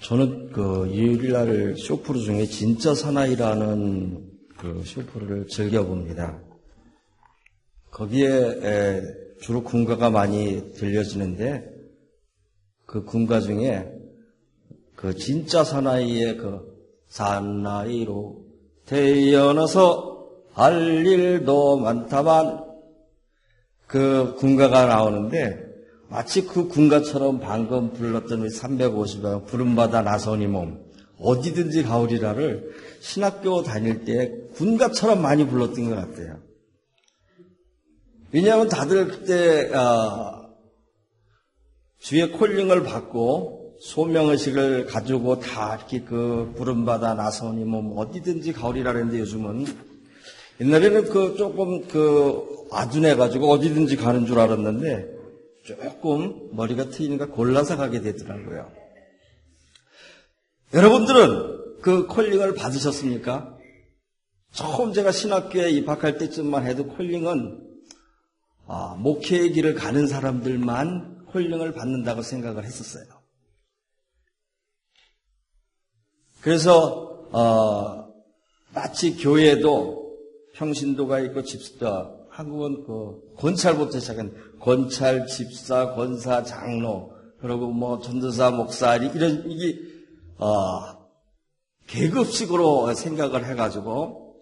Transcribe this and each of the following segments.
저는 그 일요일날 쇼프로 중에 진짜 사나이라는 그 쇼프를 즐겨봅니다. 거기에 주로 군가가 많이 들려지는데 그 군가 중에 그 진짜 사나이의 그 사나이로 태어나서 할 일도 많다만 그 군가가 나오는데 마치 그 군가처럼 방금 불렀던 우리 350여 부름받아 나서니 몸 어디든지 가오리라를 신학교 다닐 때 군가처럼 많이 불렀던 것 같아요. 왜냐하면 다들 그때 주의 콜링을 받고 소명의식을 가지고 다 이렇게 그 부름받아 나서니 몸 어디든지 가오리라 그랬는데 요즘은 옛날에는 그 조금 그 아둔해가지고 어디든지 가는 줄 알았는데 조금 머리가 트이니까 골라서 가게 되더라고요. 여러분들은 그 콜링을 받으셨습니까? 처음 제가 신학교에 입학할 때쯤만 해도 콜링은 목회의 길을 가는 사람들만 콜링을 받는다고 생각을 했었어요. 그래서 마치 교회도 평신도가 있고 집사, 한국은 그 권찰부터 시작한 권찰, 집사, 권사, 장로, 그리고 뭐 전도사, 목사 이런 이게 계급식으로 생각을 해가지고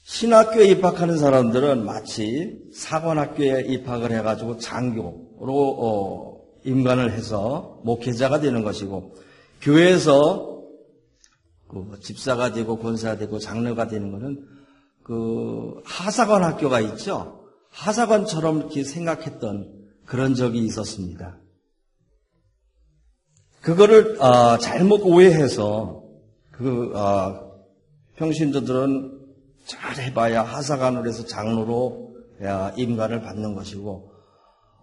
신학교에 입학하는 사람들은 마치 사관학교에 입학을 해가지고 장교로 임관을 해서 목회자가 되는 것이고 교회에서 그 집사가 되고 권사가 되고 장로가 되는 것은 그 하사관 학교가 있죠. 하사관처럼 이렇게 생각했던 그런 적이 있었습니다. 그거를 잘못 오해해서 그 평신도들은 잘 해봐야 하사관으로 해서 장로로 임관을 받는 것이고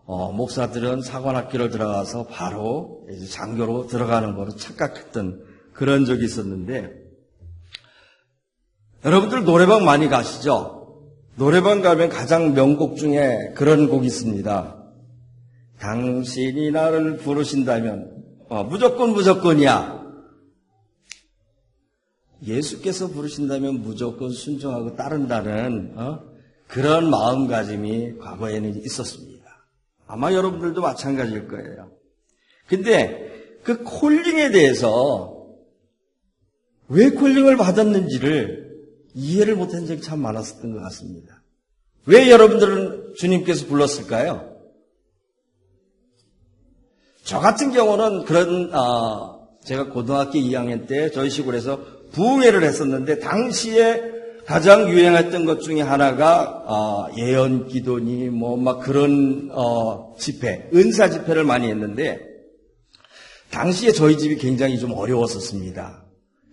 목사들은 사관학교를 들어가서 바로 이제 장교로 들어가는 거로 착각했던 그런 적이 있었는데 여러분들 노래방 많이 가시죠? 노래방 가면 가장 명곡 중에 그런 곡이 있습니다. 당신이 나를 부르신다면 무조건이야. 예수께서 부르신다면 무조건 순종하고 따른다는 그런 마음가짐이 과거에는 있었습니다. 아마 여러분들도 마찬가지일 거예요. 근데 그 콜링에 대해서 왜 콜링을 받았는지를 이해를 못한 적이 참 많았었던 것 같습니다. 왜 여러분들은 주님께서 불렀을까요? 저 같은 경우는 그런 제가 고등학교 2학년 때 저희 시골에서 부흥회를 했었는데 당시에 가장 유행했던 것 중에 하나가 예언기도니 뭐 막 그런 집회, 은사 집회를 많이 했는데 당시에 저희 집이 굉장히 좀 어려웠었습니다.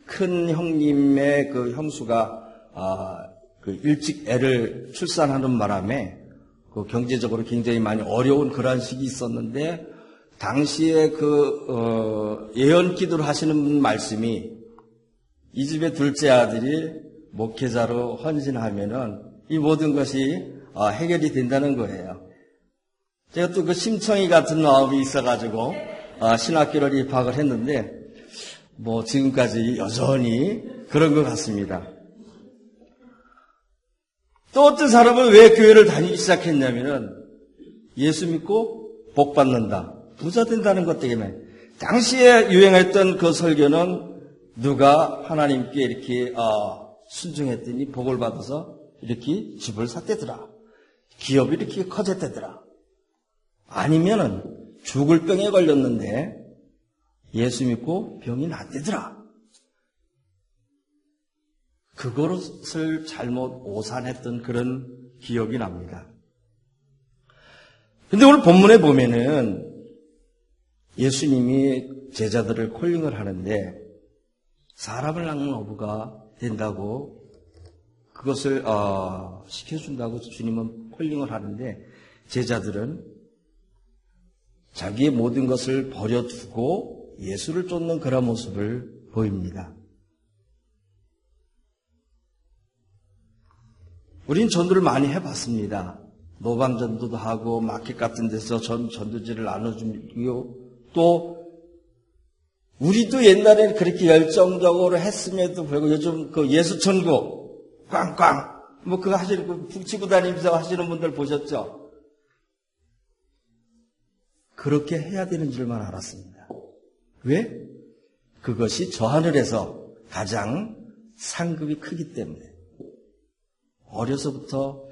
큰 형님의 그 형수가 그 일찍 애를 출산하는 바람에 그 경제적으로 굉장히 많이 어려운 그러한 시기 있었는데 당시에 그 예언 기도를 하시는 말씀이 이 집의 둘째 아들이 목회자로 헌신하면은 이 모든 것이 해결이 된다는 거예요. 제가 또 그 심청이 같은 마음이 있어가지고 신학교를 입학을 했는데 뭐 지금까지 여전히 그런 것 같습니다. 또 어떤 사람은 왜 교회를 다니기 시작했냐면은 예수 믿고 복 받는다, 부자 된다는 것 때문에. 당시에 유행했던 그 설교는 누가 하나님께 이렇게 순종했더니 복을 받아서 이렇게 집을 샀대더라, 기업이 이렇게 커졌대더라, 아니면은 죽을 병에 걸렸는데 예수 믿고 병이 낫대더라. 그것을 잘못 오산했던 그런 기억이 납니다. 근데 오늘 본문에 보면은 예수님이 제자들을 콜링을 하는데 사람을 낚는 어부가 된다고 그것을 시켜준다고 주님은 콜링을 하는데 제자들은 자기의 모든 것을 버려두고 예수를 쫓는 그런 모습을 보입니다. 우린 전도를 많이 해봤습니다. 노방전도도 하고 마켓 같은 데서 전도지를 나눠주고 또 우리도 옛날에는 그렇게 열정적으로 했음에도 불구하고 요즘 그 예수천국 꽝꽝 뭐 그거 하시는 그 북치고 다니면서 하시는 분들 보셨죠? 그렇게 해야 되는 줄만 알았습니다. 왜? 그것이 저 하늘에서 가장 상급이 크기 때문에. 어려서부터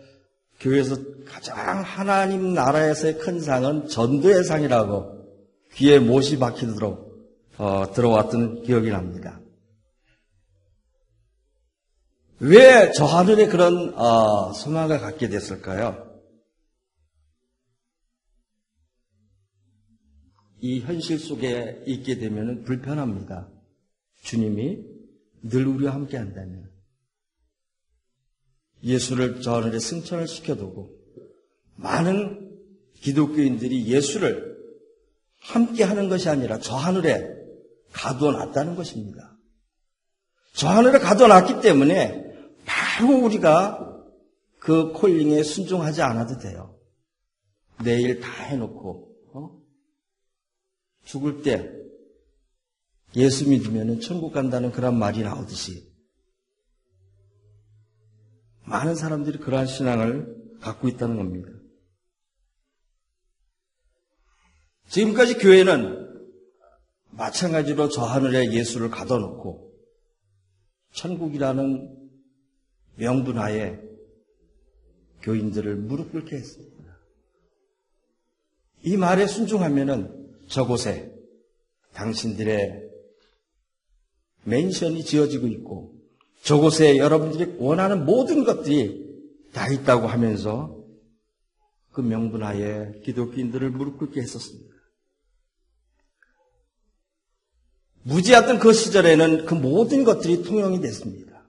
교회에서 가장 하나님 나라에서의 큰 상은 전도의 상이라고 귀에 못이 박히도록 들어왔던 기억이 납니다. 왜 저 하늘에 그런 소망을 갖게 됐을까요? 이 현실 속에 있게 되면 불편합니다. 주님이 늘 우리와 함께 한다면. 예수를 저 하늘에 승천을 시켜두고 많은 기독교인들이 예수를 함께 하는 것이 아니라 저 하늘에 가둬놨다는 것입니다. 저 하늘에 가둬놨기 때문에 바로 우리가 그 콜링에 순종하지 않아도 돼요. 내일 다 해놓고 죽을 때 예수 믿으면 천국 간다는 그런 말이 나오듯이 많은 사람들이 그러한 신앙을 갖고 있다는 겁니다. 지금까지 교회는 마찬가지로 저 하늘에 예수를 가둬놓고 천국이라는 명분 하에 교인들을 무릎 꿇게 했습니다. 이 말에 순종하면은 저곳에 당신들의 맨션이 지어지고 있고 저곳에 여러분들이 원하는 모든 것들이 다 있다고 하면서 그 명분하에 기독교인들을 무릎 꿇게 했었습니다. 무지했던 그 시절에는 그 모든 것들이 통용이 됐습니다.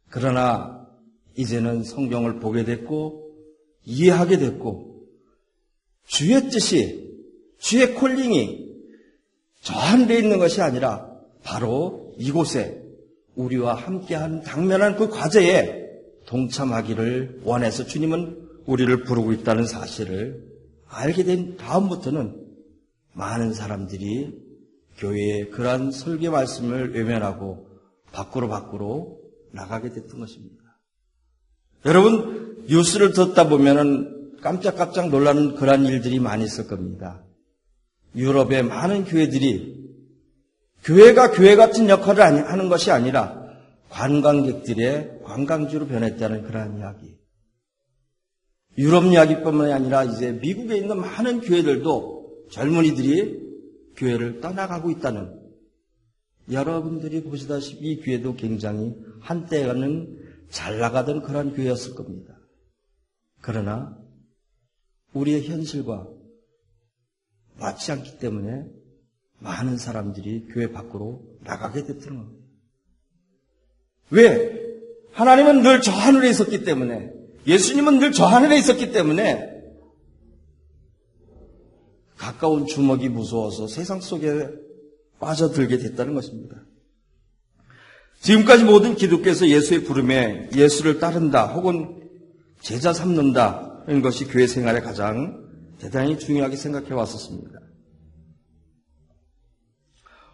그러나 이제는 성경을 보게 됐고 이해하게 됐고 주의 뜻이 주의 콜링이 저 하늘에 있는 것이 아니라 바로 이곳에 우리와 함께하는 당면한 그 과제에 동참하기를 원해서 주님은 우리를 부르고 있다는 사실을 알게 된 다음부터는 많은 사람들이 교회의 그러한 설교 말씀을 외면하고 밖으로 나가게 됐던 것입니다. 여러분 뉴스를 듣다 보면은 깜짝깜짝 놀라는 그러한 일들이 많이 있을 겁니다. 유럽의 많은 교회들이 교회가 교회 같은 역할을 하는 것이 아니라 관광객들의 관광지로 변했다는 그러한 이야기. 유럽 이야기뿐만이 아니라 이제 미국에 있는 많은 교회들도 젊은이들이 교회를 떠나가고 있다는, 여러분들이 보시다시피 이 교회도 굉장히 한때는 잘 나가던 그러한 교회였을 겁니다. 그러나 우리의 현실과 맞지 않기 때문에 많은 사람들이 교회 밖으로 나가게 됐던 겁니다. 왜? 하나님은 늘 저 하늘에 있었기 때문에, 예수님은 늘 저 하늘에 있었기 때문에 가까운 주먹이 무서워서 세상 속에 빠져들게 됐다는 것입니다. 지금까지 모든 기독교에서 예수의 부름에 예수를 따른다 혹은 제자 삼는다 이런 것이 교회 생활에 가장 대단히 중요하게 생각해 왔었습니다.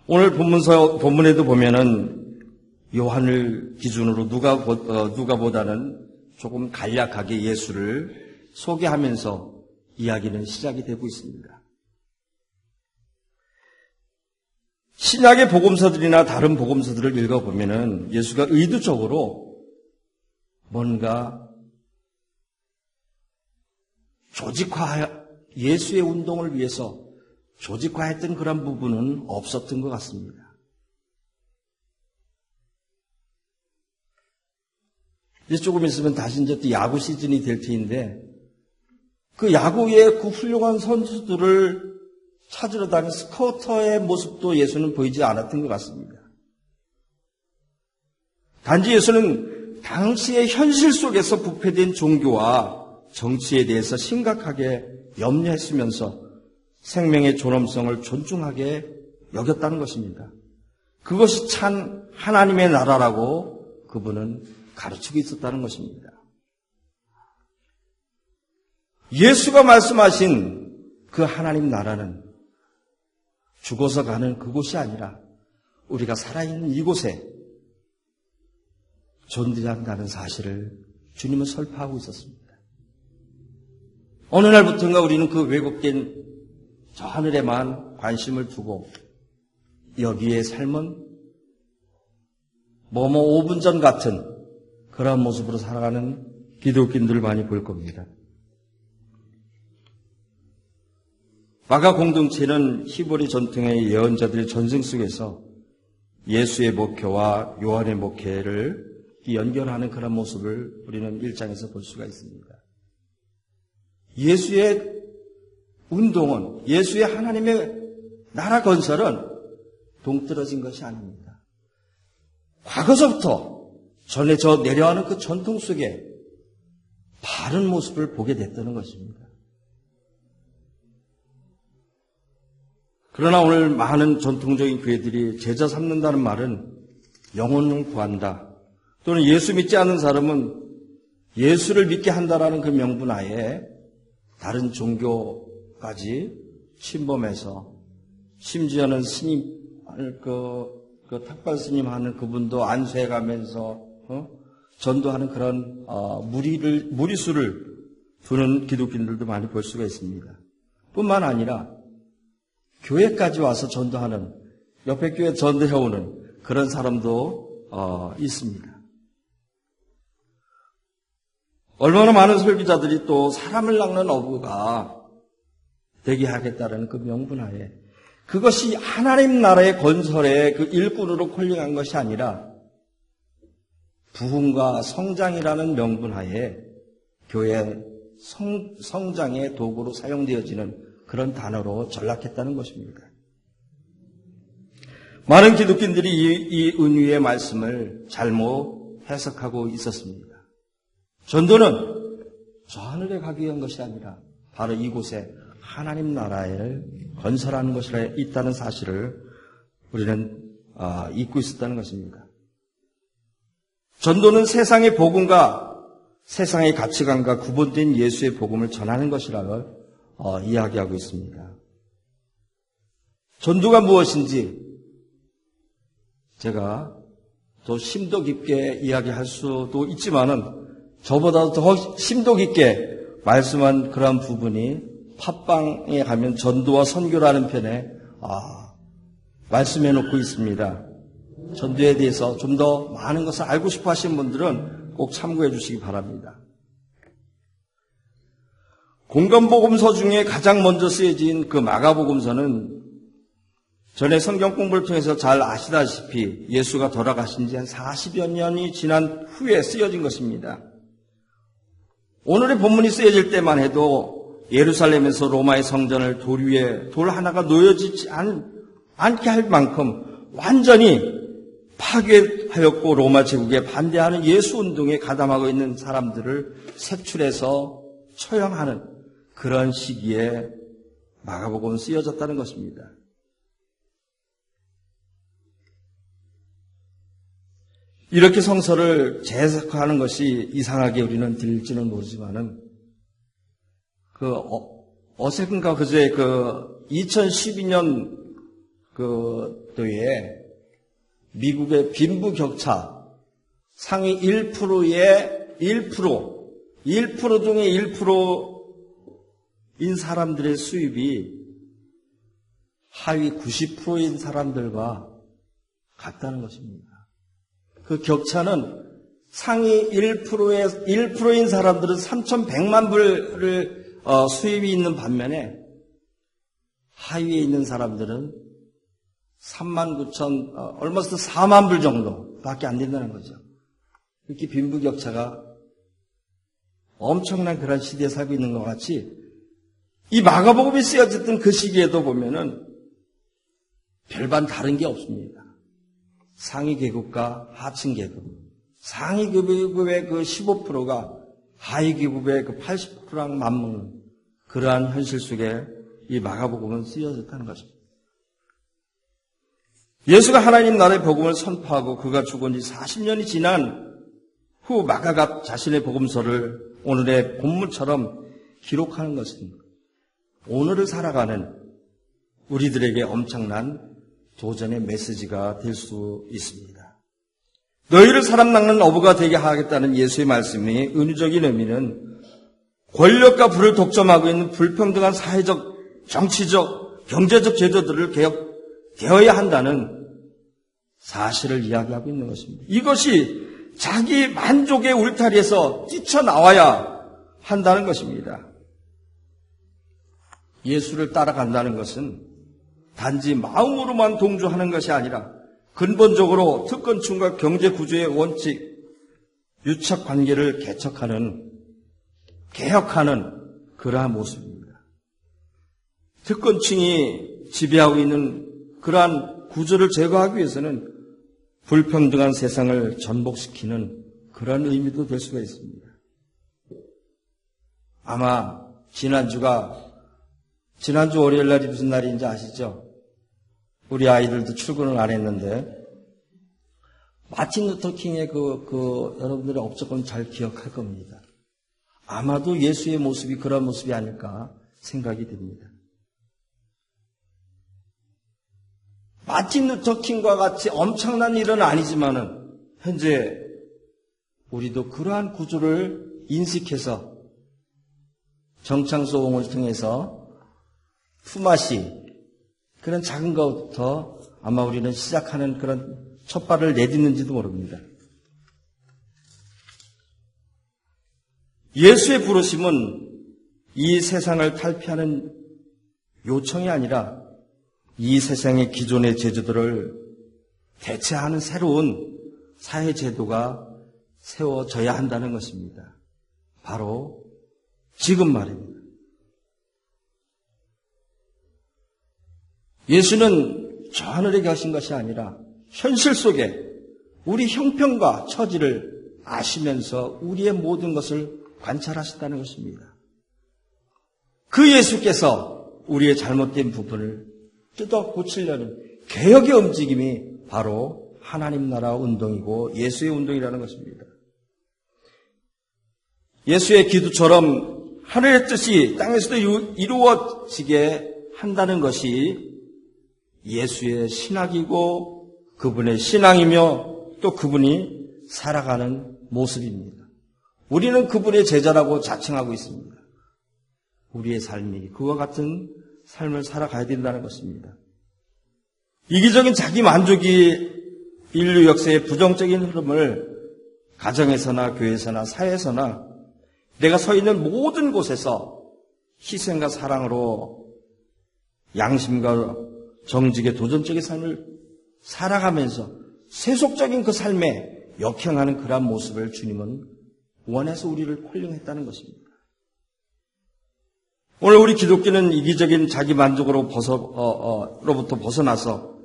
오늘 본문에도 보면은 요한을 기준으로 누가보다는 조금 간략하게 예수를 소개하면서 이야기는 시작이 되고 있습니다. 신약의 복음서들이나 다른 복음서들을 읽어보면은 예수가 의도적으로 뭔가 예수의 운동을 위해서 조직화했던 그런 부분은 없었던 것 같습니다. 이제 조금 있으면 다시 이제 또 야구 시즌이 될 터인데 그 야구의 그 훌륭한 선수들을 찾으러 다니는 스카우터의 모습도 예수는 보이지 않았던 것 같습니다. 단지 예수는 당시의 현실 속에서 부패된 종교와 정치에 대해서 심각하게 염려했으면서 생명의 존엄성을 존중하게 여겼다는 것입니다. 그것이 참 하나님의 나라라고 그분은 가르치고 있었다는 것입니다. 예수가 말씀하신 그 하나님 나라는 죽어서 가는 그곳이 아니라 우리가 살아있는 이곳에 존재한다는 사실을 주님은 설파하고 있었습니다. 어느 날부터인가 우리는 그 왜곡된 저 하늘에만 관심을 두고 여기에 삶은 뭐뭐 5분 전 같은 그런 모습으로 살아가는 기독교인들을 많이 볼 겁니다. 마가 공동체는 히브리 전통의 예언자들의 전승 속에서 예수의 목회와 요한의 목회를 연결하는 그런 모습을 우리는 1장에서 볼 수가 있습니다. 예수의 운동은, 예수의 하나님의 나라 건설은 동떨어진 것이 아닙니다. 과거서부터 전해져 내려가는 그 전통 속에 바른 모습을 보게 됐다는 것입니다. 그러나 오늘 많은 전통적인 교회들이 제자 삼는다는 말은 영혼을 구한다, 또는 예수 믿지 않는 사람은 예수를 믿게 한다라는 그 명분하에 다른 종교까지 침범해서 심지어는 스님, 그 탁발 스님 하는 그분도 안수해가면서 전도하는 그런 무리수를 두는 기독교인들도 많이 볼 수가 있습니다. 뿐만 아니라 교회까지 와서 전도하는, 옆에 교회 전도해오는 그런 사람도 있습니다. 얼마나 많은 설교자들이 또 사람을 낚는 어부가 되게 하겠다는 그 명분하에 그것이 하나님 나라의 건설의 그 일꾼으로 콜링한 것이 아니라 부흥과 성장이라는 명분하에 교회 성장의 도구로 사용되어지는 그런 단어로 전락했다는 것입니다. 많은 기독교인들이 이 은유의 말씀을 잘못 해석하고 있었습니다. 전도는 저 하늘에 가기 위한 것이 아니라 바로 이곳에 하나님 나라를 건설하는 것이 있다는 사실을 우리는 잊고 있었다는 것입니다. 전도는 세상의 복음과 세상의 가치관과 구분된 예수의 복음을 전하는 것이라고 이야기하고 있습니다. 전도가 무엇인지 제가 더 심도 깊게 이야기할 수도 있지만은 저보다 더 심도 깊게 말씀한 그러한 부분이 팟빵에 가면 전도와 선교라는 편에 말씀해 놓고 있습니다. 전도에 대해서 좀 더 많은 것을 알고 싶어 하시는 분들은 꼭 참고해 주시기 바랍니다. 공간복음서 중에 가장 먼저 쓰여진 그 마가복음서는 전에 성경 공부를 통해서 잘 아시다시피 예수가 돌아가신 지 한 40여 년이 지난 후에 쓰여진 것입니다. 오늘의 본문이 쓰여질 때만 해도 예루살렘에서 로마의 성전을 돌 위에 돌 하나가 놓여지지 않게 할 만큼 완전히 파괴하였고 로마 제국에 반대하는 예수 운동에 가담하고 있는 사람들을 색출해서 처형하는 그런 시기에 마가복음은 쓰여졌다는 것입니다. 이렇게 성서를 재해석하는 것이 이상하게 우리는 들릴지는 모르지만은 어색한가 그제 2012년 도에 미국의 빈부격차 상위 1%의 1% 중에 1%인 사람들의 수입이 하위 90%인 사람들과 같다는 것입니다. 그 격차는 상위 1%인 사람들은 3,100만 불을 수입이 있는 반면에 하위에 있는 사람들은 39,000, 얼마스 4만 불 정도밖에 안 된다는 거죠. 이렇게 빈부격차가 엄청난 그런 시대에 살고 있는 것 같이 이 마가복음이 쓰여졌던 그 시기에도 보면은 별반 다른 게 없습니다. 상위 계급과 하층 계급, 상위 계급의 그 15%가 하위 계급의 그 80%랑 맞먹는 그러한 현실 속에 이 마가복음은 쓰여졌다는 것입니다. 예수가 하나님 나라의 복음을 선포하고 그가 죽은 지 40년이 지난 후 마가가 자신의 복음서를 오늘의 본문처럼 기록하는 것은 오늘을 살아가는 우리들에게 엄청난 도전의 메시지가 될 수 있습니다. 너희를 사람 낚는 어부가 되게 하겠다는 예수의 말씀이 은유적인 의미는 권력과 부를 독점하고 있는 불평등한 사회적, 정치적, 경제적 제도들을 개혁되어야 한다는 사실을 이야기하고 있는 것입니다. 이것이 자기 만족의 울타리에서 뛰쳐나와야 한다는 것입니다. 예수를 따라간다는 것은 단지 마음으로만 동조하는 것이 아니라 근본적으로 특권층과 경제구조의 원칙, 유착관계를 개혁하는 그러한 모습입니다. 특권층이 지배하고 있는 그러한 구조를 제거하기 위해서는 불평등한 세상을 전복시키는 그런 의미도 될 수가 있습니다. 아마 지난주 월요일 날이 무슨 날인지 아시죠? 우리 아이들도 출근을 안 했는데 마틴 루터 킹의 여러분들의 업적은 잘 기억할 겁니다. 아마도 예수의 모습이 그런 모습이 아닐까 생각이 됩니다. 마틴 루터 킹과 같이 엄청난 일은 아니지만은 현재 우리도 그러한 구조를 인식해서 정창소홍을 통해서 품앗이 그런 작은 것부터 아마 우리는 시작하는 그런 첫발을 내딛는지도 모릅니다. 예수의 부르심은 이 세상을 탈피하는 요청이 아니라 이 세상의 기존의 제도들을 대체하는 새로운 사회제도가 세워져야 한다는 것입니다. 바로 지금 말입니다. 예수는 저 하늘에 계신 것이 아니라 현실 속에 우리 형편과 처지를 아시면서 우리의 모든 것을 관찰하셨다는 것입니다. 그 예수께서 우리의 잘못된 부분을 뜯어 고치려는 개혁의 움직임이 바로 하나님 나라 운동이고 예수의 운동이라는 것입니다. 예수의 기도처럼 하늘의 뜻이 땅에서도 이루어지게 한다는 것이 예수의 신학이고 그분의 신앙이며 또 그분이 살아가는 모습입니다. 우리는 그분의 제자라고 자칭하고 있습니다. 우리의 삶이 그와 같은 삶을 살아가야 된다는 것입니다. 이기적인 자기 만족이 인류 역사의 부정적인 흐름을 가정에서나 교회에서나 사회에서나 내가 서 있는 모든 곳에서 희생과 사랑으로 양심과 정직의 도전적인 삶을 살아가면서 세속적인 그 삶에 역행하는 그러한 모습을 주님은 원해서 우리를 콜링했다는 것입니다. 오늘 우리 기독교는 이기적인 자기 만족으로부터 벗어나서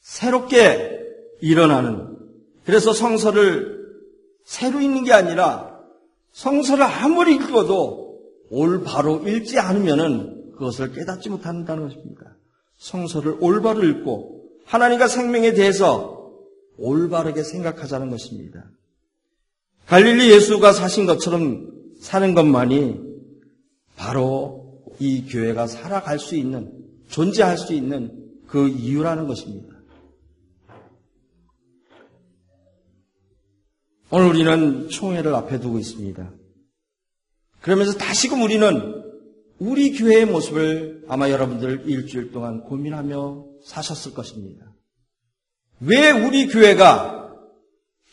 새롭게 일어나는, 그래서 성서를 새로 읽는 게 아니라 성서를 아무리 읽어도 올바로 읽지 않으면은 그것을 깨닫지 못한다는 것입니다. 성서를 올바로 읽고 하나님과 생명에 대해서 올바르게 생각하자는 것입니다. 갈릴리 예수가 사신 것처럼 사는 것만이 바로 이 교회가 살아갈 수 있는, 존재할 수 있는 그 이유라는 것입니다. 오늘 우리는 총회를 앞에 두고 있습니다. 그러면서 다시금 우리는 우리 교회의 모습을 아마 여러분들 일주일 동안 고민하며 사셨을 것입니다. 왜 우리 교회가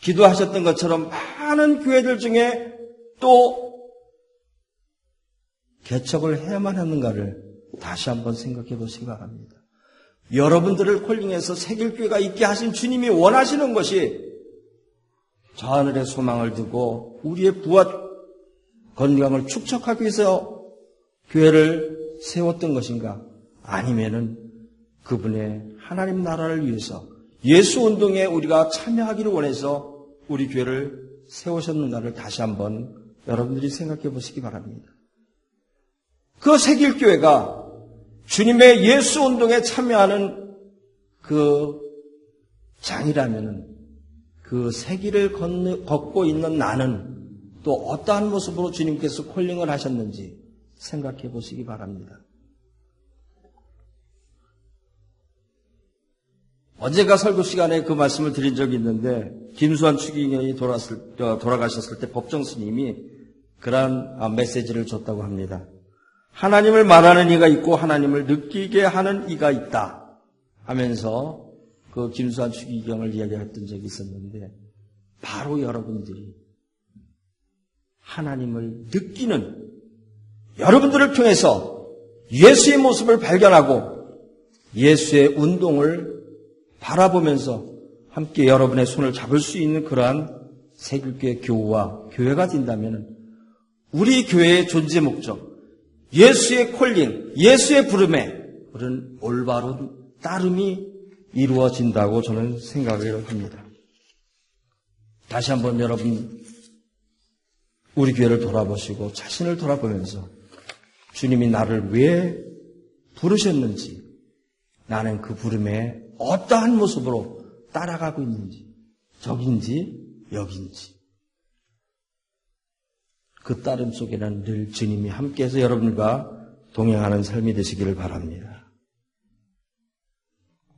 기도하셨던 것처럼 많은 교회들 중에 또 개척을 해야만 하는가를 다시 한번 생각해 보시기 바랍니다. 여러분들을 콜링해서 새길교회가 있게 하신 주님이 원하시는 것이 저 하늘의 소망을 두고 우리의 부와 건강을 축적하기 위해서 교회를 세웠던 것인가? 아니면은 그분의 하나님 나라를 위해서 예수 운동에 우리가 참여하기를 원해서 우리 교회를 세우셨는가를 다시 한번 여러분들이 생각해 보시기 바랍니다. 그 새길교회가 주님의 예수 운동에 참여하는 그 장이라면은 그 새길을 걷고 있는 나는 또 어떠한 모습으로 주님께서 콜링을 하셨는지 생각해 보시기 바랍니다. 언젠가 설교 시간에 그 말씀을 드린 적이 있는데 김수환 추기경이 돌아가셨을 때 법정 스님이 그러한 메시지를 줬다고 합니다. 하나님을 말하는 이가 있고 하나님을 느끼게 하는 이가 있다 하면서 그 김수환 추기경을 이야기했던 적이 있었는데 바로 여러분들이 하나님을 느끼는 여러분들을 통해서 예수의 모습을 발견하고 예수의 운동을 바라보면서 함께 여러분의 손을 잡을 수 있는 그러한 세길교회 교우와 교회가 된다면 우리 교회의 존재 목적, 예수의 콜링, 예수의 부름에 그런 올바른 따름이 이루어진다고 저는 생각을 합니다. 다시 한번 여러분 우리 교회를 돌아보시고 자신을 돌아보면서 주님이 나를 왜 부르셨는지, 나는 그 부름에 어떠한 모습으로 따라가고 있는지, 저긴지 여긴지, 그 따름 속에는 늘 주님이 함께해서 여러분과 동행하는 삶이 되시기를 바랍니다.